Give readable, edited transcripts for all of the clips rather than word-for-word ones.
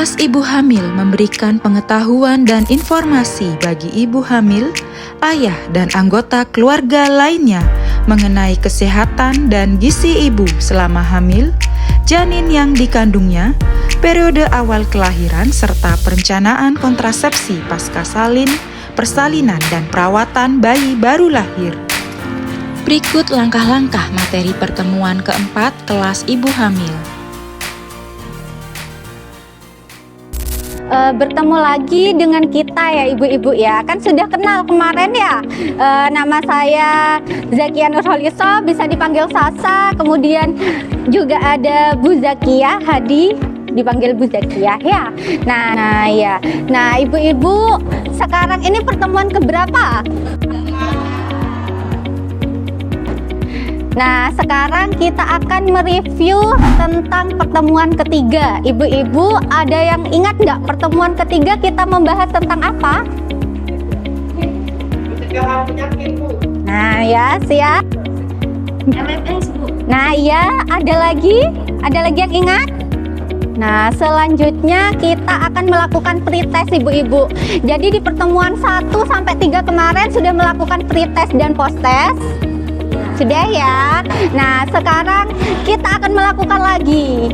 Kelas Ibu Hamil memberikan pengetahuan dan informasi bagi ibu hamil, ayah, dan anggota keluarga lainnya mengenai kesehatan dan gizi ibu selama hamil, janin yang dikandungnya, periode awal kelahiran, serta perencanaan kontrasepsi pasca salin, persalinan, dan perawatan bayi baru lahir. Berikut langkah-langkah materi pertemuan keempat kelas ibu hamil. Bertemu lagi dengan kita ya ibu-ibu ya, kan sudah kenal kemarin ya. Nama saya Zakia Nurholiso, bisa dipanggil Sasa. Kemudian juga ada Bu Zakia Hadi, dipanggil Bu Zakia ya. Nah ibu-ibu, sekarang ini pertemuan keberapa? Nah, sekarang kita akan mereview tentang pertemuan ketiga. Ibu-ibu, ada yang ingat nggak pertemuan ketiga kita membahas tentang apa? Pencegahan penyakit, Bu. Nah, ya, siap. MMS, Bu. Nah, iya, ada lagi yang ingat? Nah, selanjutnya kita akan melakukan pretest ibu-ibu. Jadi di pertemuan 1 sampai 3 kemarin sudah melakukan pretest dan posttest. Sudah ya. Nah, sekarang kita akan melakukan lagi.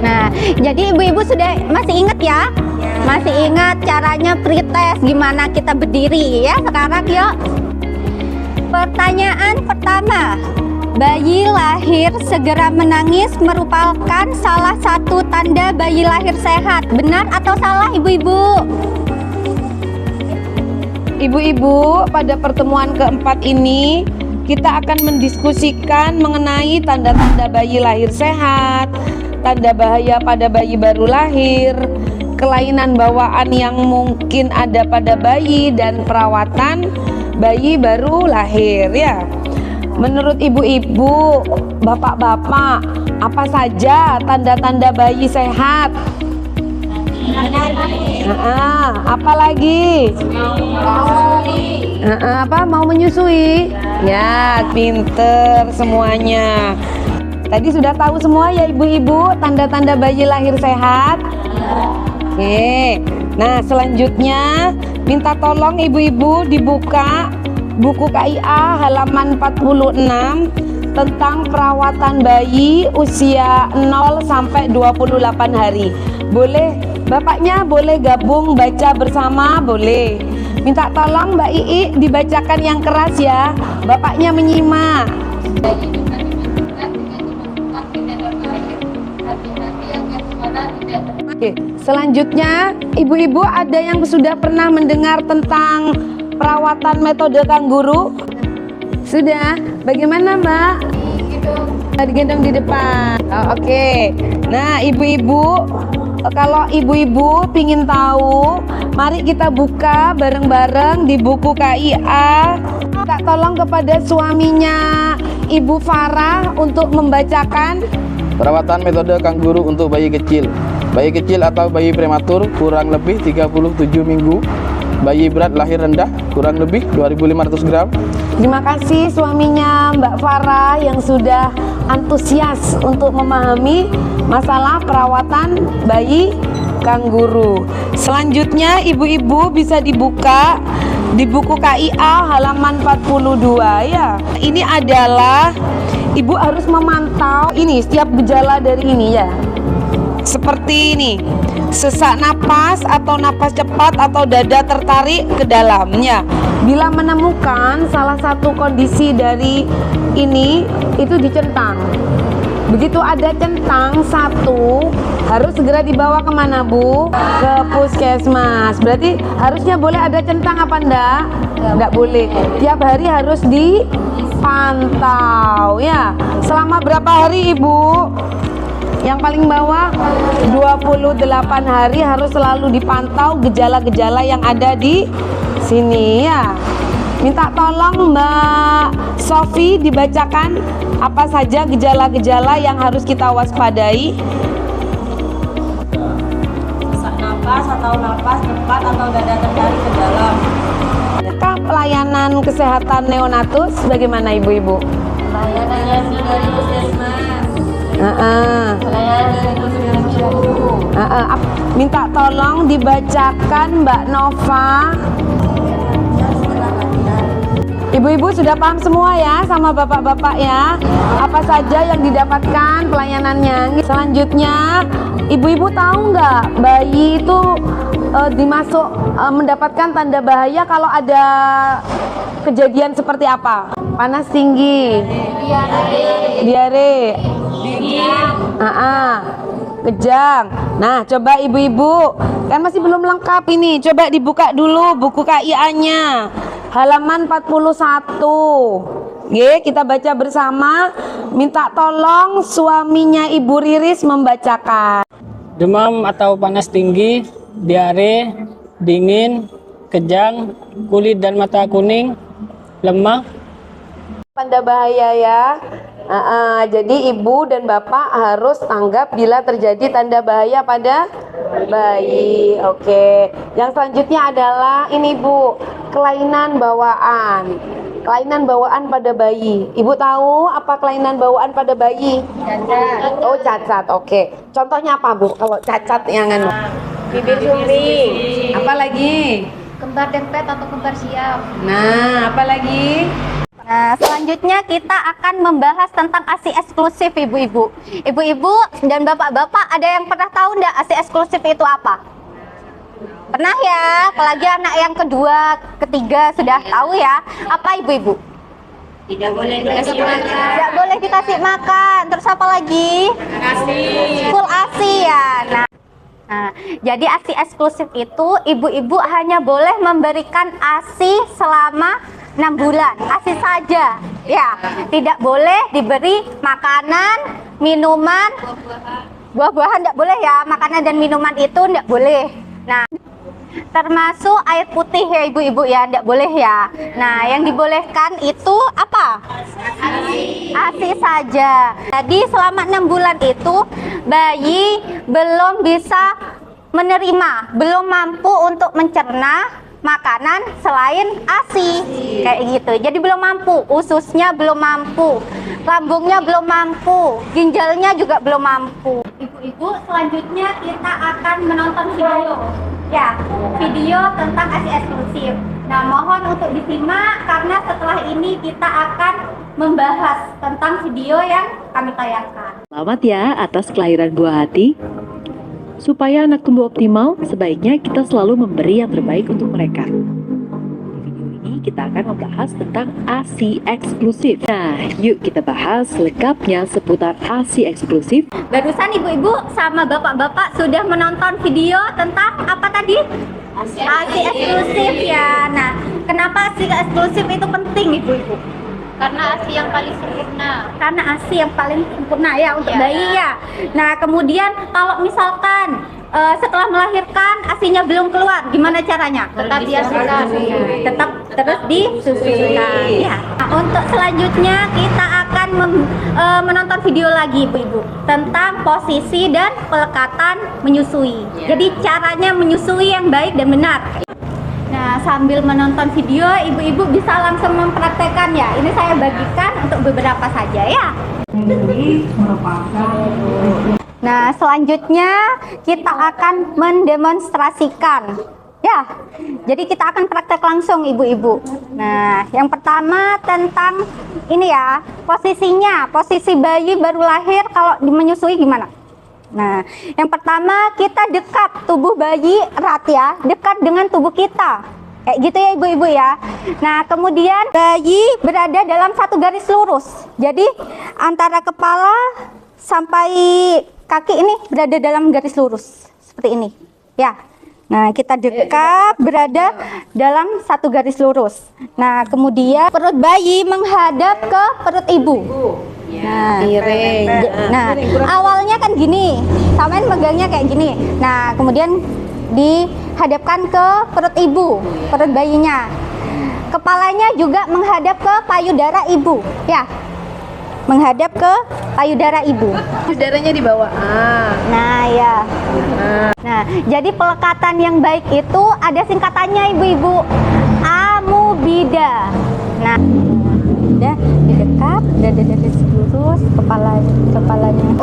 Nah, jadi ibu-ibu masih ingat ya? Masih ingat caranya pretest, gimana kita berdiri ya? Sekarang yuk. Pertanyaan pertama. Bayi lahir segera menangis merupakan salah satu tanda bayi lahir sehat. Benar atau salah ibu-ibu? Ibu-ibu, pada pertemuan keempat ini kita akan mendiskusikan mengenai tanda-tanda bayi lahir sehat, tanda bahaya pada bayi baru lahir, kelainan bawaan yang mungkin ada pada bayi, dan perawatan bayi baru lahir ya. Menurut ibu-ibu, bapak-bapak, apa saja tanda-tanda bayi sehat? Apa lagi? Mau menyusui? Ya, pinter semuanya. Tadi sudah tahu semua ya ibu-ibu tanda-tanda bayi lahir sehat? Oke. Nah, selanjutnya minta tolong ibu-ibu dibuka buku KIA halaman 46 tentang perawatan bayi usia 0 sampai 28 hari. Boleh bapaknya boleh gabung baca bersama, boleh. Minta tolong Mbak Ii dibacakan yang keras ya, bapaknya menyimak. Oke, selanjutnya ibu-ibu ada yang sudah pernah mendengar tentang perawatan metode kangguru? Sudah? Bagaimana Mbak? Digendong di depan. Oke. Nah ibu-ibu, kalau ibu-ibu pingin tahu, mari kita buka bareng-bareng di buku KIA. Minta tolong kepada suaminya Ibu Farah untuk membacakan perawatan metode kangguru untuk bayi kecil. Bayi kecil atau bayi prematur kurang lebih 37 minggu. Bayi berat lahir rendah kurang lebih 2.500 gram. Terima kasih suaminya Mbak Farah yang sudah antusias untuk memahami masalah perawatan bayi kangguru. Selanjutnya ibu-ibu bisa dibuka di buku KIA halaman 42 ya. Ini adalah ibu harus memantau ini setiap gejala dari ini ya. Seperti ini, sesak napas atau napas cepat atau dada tertarik ke dalamnya. Bila menemukan salah satu kondisi dari ini, itu dicentang. Begitu ada centang satu, harus segera dibawa kemana Bu? Ke puskesmas. Berarti harusnya boleh ada centang apa enggak? Enggak boleh. Tiap hari harus dipantau ya. Selama berapa hari Ibu? Yang paling bawah 28 hari harus selalu dipantau gejala-gejala yang ada di sini ya. Minta tolong Mbak Sofi dibacakan apa saja gejala-gejala yang harus kita waspadai. Sesak napas atau napas cepat atau dada tertarik ke dalam. Adakah pelayanan kesehatan neonatus bagaimana ibu-ibu? Layanannya dari puskesmas. Minta tolong dibacakan Mbak Nova. Ibu-ibu sudah paham semua ya sama bapak-bapak ya, apa saja yang didapatkan pelayanannya. Selanjutnya, ibu-ibu tahu nggak bayi itu mendapatkan tanda bahaya kalau ada kejadian seperti apa? Panas tinggi, diare, kejang. Nah, coba ibu-ibu, kan masih belum lengkap ini. Coba dibuka dulu buku KIA-nya. Halaman 41. Kita baca bersama. Minta tolong suaminya Ibu Riris membacakan. Demam atau panas tinggi, diare, dingin, kejang, kulit dan mata kuning, lemah. Tanda bahaya ya. Jadi ibu dan bapak harus tanggap bila terjadi tanda bahaya pada bayi. Oke. Yang selanjutnya adalah ini Bu, kelainan bawaan. Kelainan bawaan pada bayi. Ibu tahu apa kelainan bawaan pada bayi? Cacat. Oh, cacat. Oke. Contohnya apa Bu? Kalau cacat yang bibir sumbing. Apa lagi? Kembar dempet atau kembar siap. Nah, apa lagi? Nah, selanjutnya kita akan membahas tentang ASI eksklusif ibu-ibu. Ibu-ibu dan bapak-bapak, ada yang pernah tahu enggak ASI eksklusif itu apa? Pernah ya? Apalagi anak yang kedua, ketiga sudah tahu ya. Apa ibu-ibu? Tidak boleh dikasih makan. Tidak boleh dikasih makan. Terus apa lagi? Full ASI ya. Nah, jadi ASI eksklusif itu ibu-ibu hanya boleh memberikan ASI selama 6 bulan, ASI saja ya, tidak boleh diberi makanan, minuman, buah-buahan tidak boleh ya, makanan dan minuman itu tidak boleh. Nah, termasuk air putih ya ibu-ibu ya, tidak boleh ya. Nah, yang dibolehkan itu apa? ASI saja. Jadi selama 6 bulan itu bayi belum bisa menerima, belum mampu untuk mencerna makanan selain ASI kayak gitu. Jadi belum mampu, ususnya belum mampu, lambungnya belum mampu, ginjalnya juga belum mampu. Ibu-ibu, selanjutnya kita akan menonton video ya, video tentang ASI eksklusif. Nah, mohon untuk disimak karena setelah ini kita akan membahas tentang video yang kami tayangkan. Selamat ya atas kelahiran buah hati. Supaya anak tumbuh optimal, sebaiknya kita selalu memberi yang terbaik untuk mereka. Di video ini kita akan membahas tentang ASI eksklusif. Nah, yuk kita bahas lengkapnya seputar ASI eksklusif. Barusan ibu-ibu sama bapak-bapak sudah menonton video tentang apa tadi? ASI eksklusif ya. Nah, kenapa ASI eksklusif itu penting ibu-ibu? Karena ASI yang paling sempurna. Karena ASI yang paling sempurna ya untuk bayi ya. Nah, kemudian kalau misalkan setelah melahirkan ASI-nya belum keluar, gimana caranya? Tetap diasukan. Tetap terus disusukan. Ya. Nah, untuk selanjutnya kita akan menonton video lagi ibu-ibu tentang posisi dan pelekatan menyusui. Jadi caranya menyusui yang baik dan benar. Nah, sambil menonton video, ibu-ibu bisa langsung mempraktekkan ya. Ini saya bagikan untuk beberapa saja ya. Nah, selanjutnya kita akan mendemonstrasikan. Ya, jadi kita akan praktek langsung ibu-ibu. Nah, yang pertama tentang ini ya, posisinya. Posisi bayi baru lahir kalau menyusui gimana? Nah, yang pertama kita dekat tubuh bayi erat ya, dekat dengan tubuh kita. Kayak gitu ya ibu-ibu ya. Nah, kemudian bayi berada dalam satu garis lurus. Jadi antara kepala sampai kaki ini berada dalam garis lurus seperti ini. Ya. Nah, kita dekat berada dalam satu garis lurus. Nah, kemudian perut bayi menghadap ke perut ibu. Nah, awalnya kan gini, samain megangnya kayak gini. Nah, kemudian dihadapkan ke perut ibu, perut bayinya. Kepalanya juga menghadap ke payudara ibu, ya. Menghadap ke payudara ibu. Darahnya di bawah. Nah, ya. Nah, jadi pelekatan yang baik itu ada singkatannya ibu-ibu. Amubida. Nah, udah. dekat, dada lurus, kepalanya.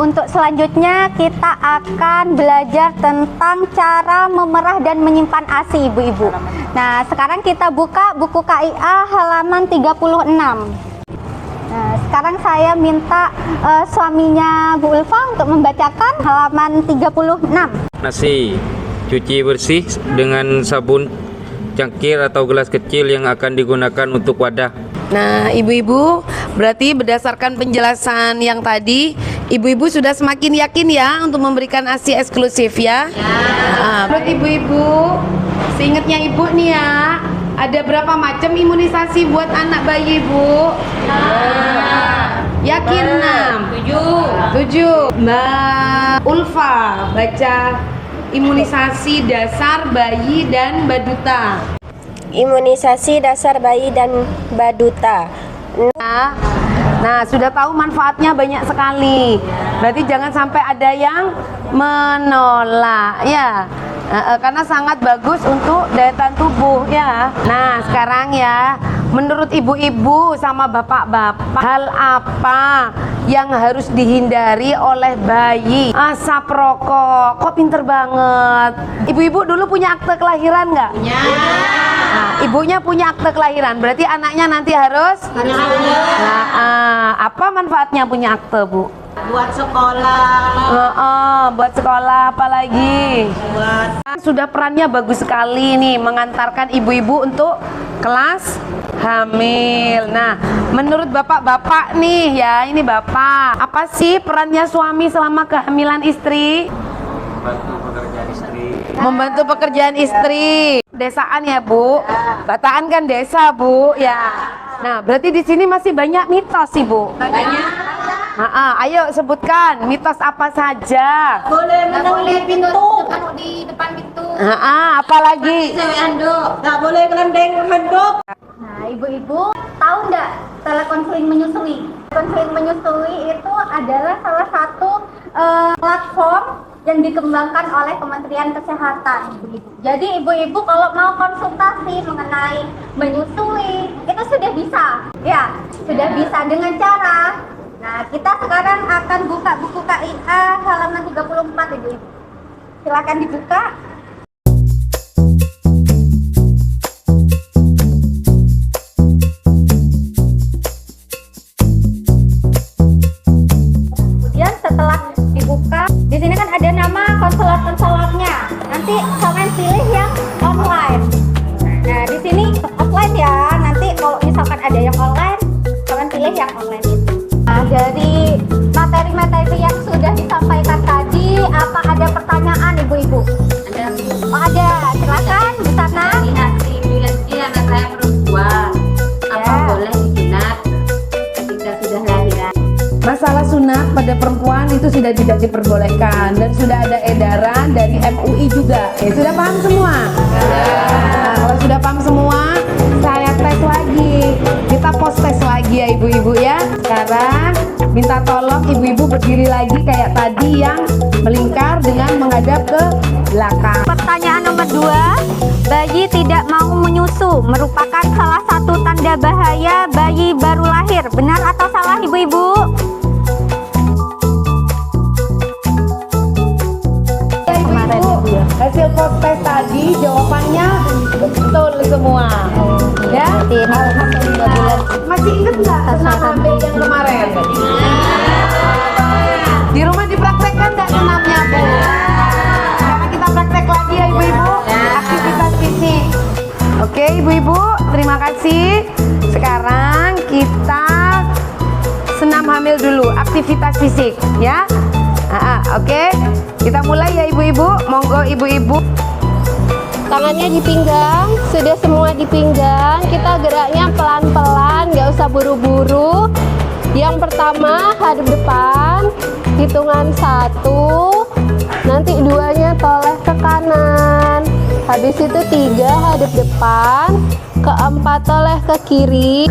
Untuk selanjutnya kita akan belajar tentang cara memerah dan menyimpan ASI ibu-ibu. Nah, sekarang kita buka buku KIA halaman 36. Nah, sekarang saya minta suaminya Bu Ulfa untuk membacakan halaman 36. Nasi, cuci bersih dengan sabun cangkir atau gelas kecil yang akan digunakan untuk wadah. Nah, ibu-ibu, berarti berdasarkan penjelasan yang tadi, ibu-ibu sudah semakin yakin ya untuk memberikan ASI eksklusif ya? Nah, menurut ibu-ibu, seingatnya ibu nih ya, ada berapa macam imunisasi buat anak bayi, Bu? Yakin 6? 7. Mbak Ulfa, baca imunisasi dasar bayi dan baduta. Imunisasi dasar bayi dan baduta. Nah, sudah tahu manfaatnya banyak sekali. Berarti jangan sampai ada yang menolak ya. Karena sangat bagus untuk daya tahan tubuh ya. Nah, sekarang ya, menurut ibu-ibu sama bapak-bapak, hal apa yang harus dihindari oleh bayi? Asap rokok. Kok pinter banget. Ibu-ibu dulu punya akte kelahiran nggak? Punya. Nah, ibunya punya akte kelahiran. Berarti anaknya nanti harus? Nah, apa manfaatnya punya akte, Bu? Buat sekolah. Buat sekolah apalagi? Sudah perannya bagus sekali nih mengantarkan ibu-ibu untuk kelas hamil. Nah, menurut bapak-bapak nih ya, ini bapak, apa sih perannya suami selama kehamilan istri? Membantu pekerjaan istri. Desaan ya, Bu. Bataan kan desa, Bu. Ya. Nah, berarti di sini masih banyak mitos sih, Bu. Banyak. Ayo sebutkan mitos apa saja. Boleh menang pintu. Di depan pintu. Apalagi? Nggak boleh kelendeng handuk. Nah, ibu-ibu tahu nggak telekonseling menyusui? Konseling menyusui itu adalah salah satu platform yang dikembangkan oleh Kementerian Kesehatan, ibu-ibu. Jadi ibu-ibu kalau mau konsultasi mengenai menyusui itu sudah bisa, ya, sudah bisa dengan cara. Nah, kita sekarang akan buka buku KIA halaman 34, ibu-ibu. Silakan dibuka. Kemudian setelah dibuka, di sini kan ada nama konselor-konselornya. Nanti kalian pilih yang online. Nah, di sini offline ya. Nanti kalau misalkan ada yang online, kalian pilih yang online itu. Nah, dari materi-materi yang sudah disampaikan tadi, apa ada pertanyaan ibu-ibu? Ada. Oh, ada. Silakan di sana. Anak saya perempuan. Apa boleh disunat ketika sudah lahiran? Masalah sunat pada perempuan itu sudah tidak diperbolehkan dan sudah ada edaran dari MUI juga. Sudah paham semua? Nah, kalau sudah paham semua, saya tes lagi. Kita post tes lagi ya ibu-ibu ya. Sekarang minta tolong ibu-ibu berdiri lagi kayak tadi yang melingkar dengan menghadap ke belakang. Pertanyaan nomor 2, bayi tidak mau menyusu merupakan salah satu tanda bahaya bayi baru lahir. Benar atau salah ibu-ibu? Hasil post test tadi jawabannya betul semua. Ya? Masih ingat nggak senam hamil yang kemarin? Di rumah dipraktekkan nggak senamnya, Bu? Sekarang kita praktek lagi ya ibu-ibu. Aktivitas fisik. Oke ibu-ibu, terima kasih. Sekarang kita senam hamil dulu, aktivitas fisik ya. Oke, kita mulai ya ibu-ibu. Monggo ibu-ibu. Tangannya di pinggang, sudah semua di pinggang. Kita geraknya pelan-pelan, nggak usah buru-buru. Yang pertama hadap depan, hitungan 1, nanti 2-nya toleh ke kanan. Habis itu 3 hadap depan, keempat toleh ke kiri,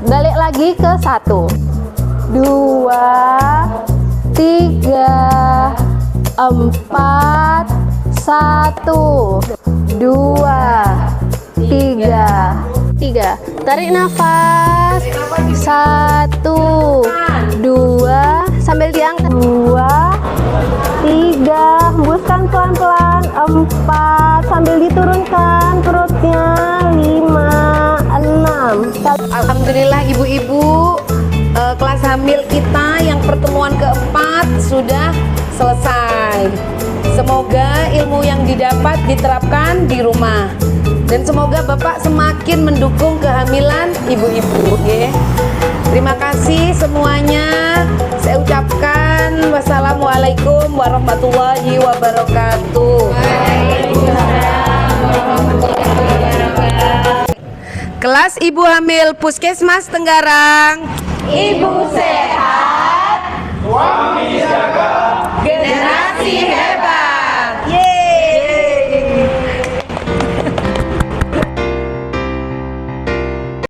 balik lagi ke 1, 2, 3, 4, 1, 2, 3. 3 3. Tarik nafas. 1, 2, sambil diangkat. 2, 3, hembuskan pelan-pelan. 4, sambil diturunkan perutnya. 5, 6. Alhamdulillah ibu-ibu, kelas hamil kita yang pertemuan keempat sudah selesai. Semoga ilmu yang didapat diterapkan di rumah, dan semoga Bapak semakin mendukung kehamilan ibu-ibu, ya. Terima kasih semuanya. Saya ucapkan wassalamualaikum warahmatullahi wabarakatuh. Kelas Ibu Hamil Puskesmas Tenggarang. Ibu sehat.